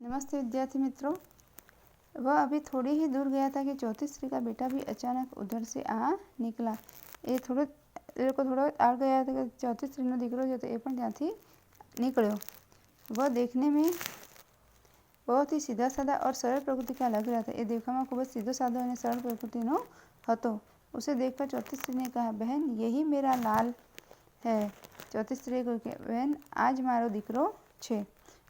नमस्ते विद्यार्थी मित्रों। वह अभी थोड़ी ही दूर गया था कि चौथी स्त्री का बेटा भी अचानक उधर से आ निकला। એ થોડો આગળ ગયા था कि चौथी स्त्रीનો દીકરો जो तो એ પણ ત્યાંથી निकळ્યો। वह देखने में बहुत ही सीधा साधा और सरल प्रकृति का लग रहा था। ये देखવામાં ખૂબ જ સીધો સાધો અને સરળ પ્રકૃતિનો હતો। उसे देखकर चौथी स्त्री ने कहा, बहन यही मेरा लाल है। चौथी स्त्री को कहा, बहन आज मारो દીકરો છે।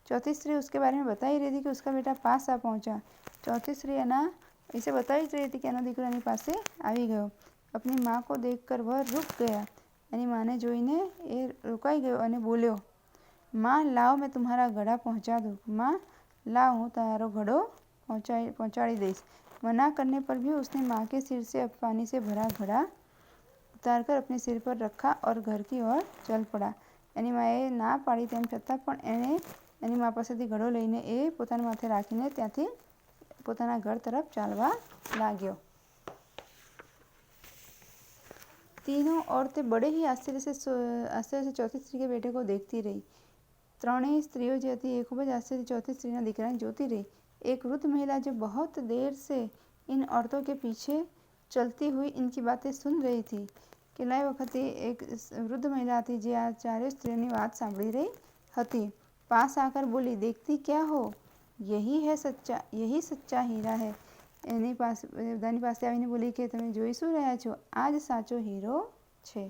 चौथी स्त्री उसके बारे में बता ही रही थी कि उसका बेटा पास आ पहुंचा। चौथी स्त्री इसे बता ही रही थी कि એનો દીકરો એની પાસે આવી ગયો। अपनी माँ को देखकर वह रुक गया। એની માને જોઈને એ રોકાઈ ગયો અને બોલ્યો, माँ लाओ मैं तुम्हारा घड़ा पहुँचा दूँ। माँ लाओ हूँ तारो घड़ो पहुँचाड़ी दईश। मना करने पर भी उसने माँ के सिर से पानी से भरा घड़ा उतारकर अपने सिर पर रखा और घर की ओर चल पड़ा। એની માએ ના પાડી તેમ છતાં પણ એણે એની મા પાસેથી ઘડો લઈને એ પોતાના માથે રાખીને ત્યાંથી પોતાના ઘર તરફ ચાલવા लाग्यो। तीनों औरतें बड़े ही आश्चर्य से चौथी स्त्री के बेटे को देखती रही। ત્રણેય સ્ત્રીઓ જે હતી એ ખૂબ જ આશ્ચર્ય चौथी स्त्रीના દીકરાને જોતી रही। एक वृद्ध महिला जो बहुत देर से इन औरतों के पीछे चलती हुई इनकी बातें सुन रही थी। કેટલાય વખતે एक वृद्ध महिला थी જે આ ચારેય સ્ત્રીઓની વાત સાંભળી રહી હતી। पास आकर बोली, देखती क्या हो, यही सच्चा हीरा है। એની બધાની પાસે આવીને બોલી કે તમે જોઈ શું રહ્યા છો, આ જ સાચો હીરો છે।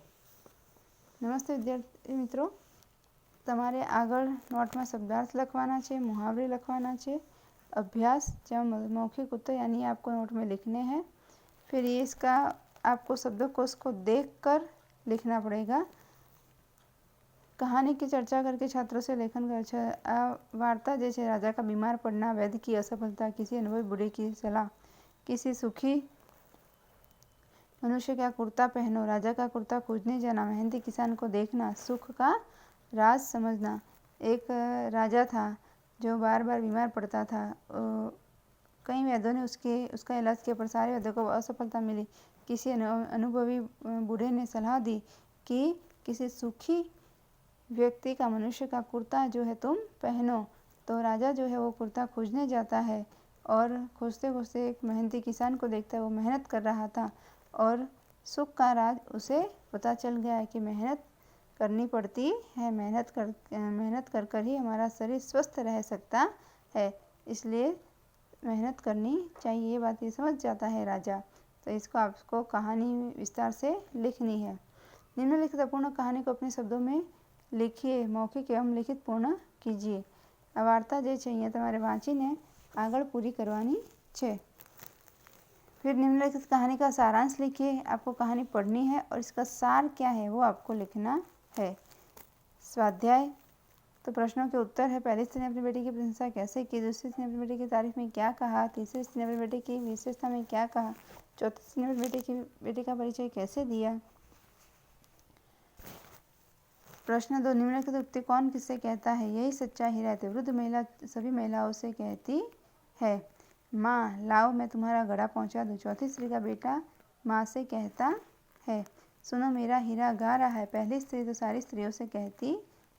નમસ્તે વિદ્યાર્થી મિત્રો, તમારે આગળ નોટમાં શબ્દાર્થ લખવાના છે, मुहावरे લખવાના છે, अभ्यास जहाँ मौखिक उत्तर यानी आपको नोट में लिखने हैं। फिर ये इसका आपको शब्दकोश को देखकर लिखना पड़ेगा। कहानी की चर्चा करके छात्रों से लेखन कर वार्ता जैसे राजा का बीमार पड़ना, वैद्य की असफलता, किसी अनुभवी बूढ़े की सलाह, किसी सुखी मनुष्य का कुर्ता पहनो, राजा का कुर्ता खोजने जाना, मेहनती किसान को देखना, सुख का राज समझना। एक राजा था जो बार बार बीमार पड़ता था। कई वैद्यों ने उसका इलाज किया पर सारे वैद्यों को असफलता मिली। किसी अनुभवी बूढ़े ने सलाह दी कि किसी सुखी व्यक्ति का, मनुष्य का कुर्ता जो है तुम पहनो। तो राजा जो है वो कुर्ता खोजने जाता है और खोजते खोजते एक मेहनती किसान को देखता है। वो मेहनत कर रहा था और सुख का राज उसे पता चल गया है कि मेहनत करनी पड़ती है, मेहनत कर कर ही हमारा शरीर स्वस्थ रह सकता है, इसलिए मेहनत करनी चाहिए। ये बात ये समझ जाता है राजा। तो इसको आपको कहानी विस्तार से लिखनी है। निम्नलिखित अपूर्ण कहानी को अपने शब्दों में लिखिए, मौखिक एवं लिखित पूर्ण कीजिए। આ વાર્તા જે છે અહીંયા તમારે વાંચીને આગળ પૂરી કરવાની છે। फिर निम्नलिखित कहानी का सारांश लिखिए। आपको कहानी पढ़नी है और इसका सार क्या है वो आपको लिखना है। स्वाध्याय तो प्रश्नों के उत्तर है। पहली स्त्री ने अपनी बेटी की प्रशंसा कैसे की, दूसरी स्त्री ने अपनी बेटी की तारीफ में क्या कहा, तीसरी स्त्री ने अपनी बेटी की विशेषता में क्या कहा, चौथी स्त्री ने अपनी बेटी का परिचय कैसे दिया। प्रश्न 2, निम्नलिखित उक्ति कौन किससे कहता है, यही सच्चा हीरा है। वृद्ध महिला सभी महिलाओं से कहती है, माँ लाओ मैं तुम्हारा घड़ा पहुँचा दूँ। चौथी स्त्री का बेटा माँ से कहता है, सुनो मेरा हीरा गा रहा है। पहली स्त्री तो सारी स्त्रियों से कहती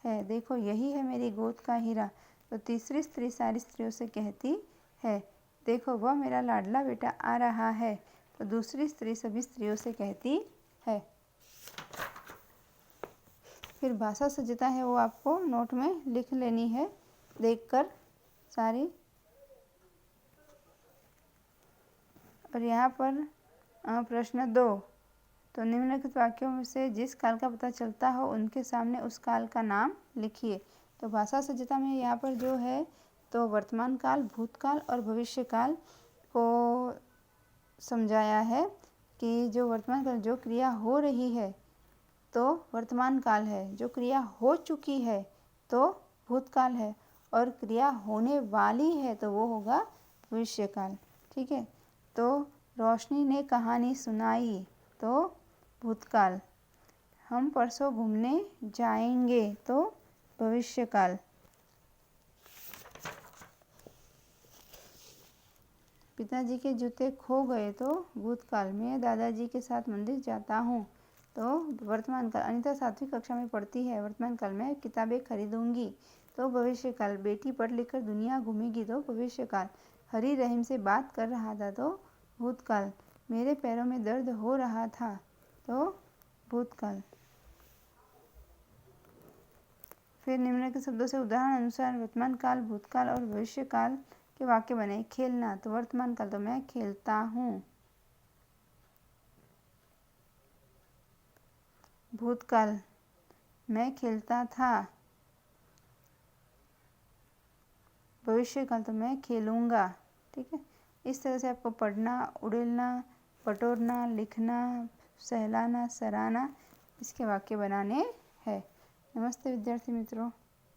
है, देखो यही है मेरी गोद का हीरा। तो तीसरी स्त्री सारी स्त्रियों से कहती है, देखो वह मेरा लाडला बेटा आ रहा है। तो दूसरी स्त्री सभी स्त्रियों से कहती है। फिर भाषा सज्जता है वो आपको नोट में लिख लेनी है देखकर सारी। और यहाँ पर प्रश्न 2, तो निम्नलिखित वाक्यों में से जिस काल का पता चलता हो उनके सामने उस काल का नाम लिखिए। तो भाषा सज्जता में यहाँ पर जो है तो वर्तमान काल, भूतकाल और भविष्य काल को समझाया है कि जो वर्तमान काल जो क्रिया हो रही है तो वर्तमान काल है, जो क्रिया हो चुकी है तो भूतकाल है और क्रिया होने वाली है तो वो होगा भविष्य काल। ठीक है। तो रोशनी ने कहानी सुनाई तो भूतकाल, हम परसों घूमने जाएंगे तो भविष्य काल, पिताजी के जूते खो गए तो भूतकाल, मैं दादाजी के साथ मंदिर जाता हूँ तो वर्तमान काल, अनीता 7वीं कक्षा में पढ़ती है, वर्तमान काल में किताबें खरीदूंगी तो भविष्यकाल। बेटी पढ़ लिख कर दुनिया घूमेगी तो भविष्यकाल। हरी रहीम से बात कर रहा था तो भूतकाल। मेरे पैरों में दर्द हो रहा था तो भूतकाल। फिर निम्न के शब्दों से उदाहरण अनुसार वर्तमान काल, भूतकाल और भविष्य काल के वाक्य बने। खेलना तो वर्तमान काल, तो मैं खेलता हूँ। भूतकाल, मैं खेलता था। भविष्य काल, तो मैं खेलूँगा। ठीक है, इस तरह से आपको पढ़ना, उड़ेलना, बटोरना, लिखना, सहलाना, सराहना, इसके वाक्य बनाने हैं। नमस्ते विद्यार्थी मित्रों।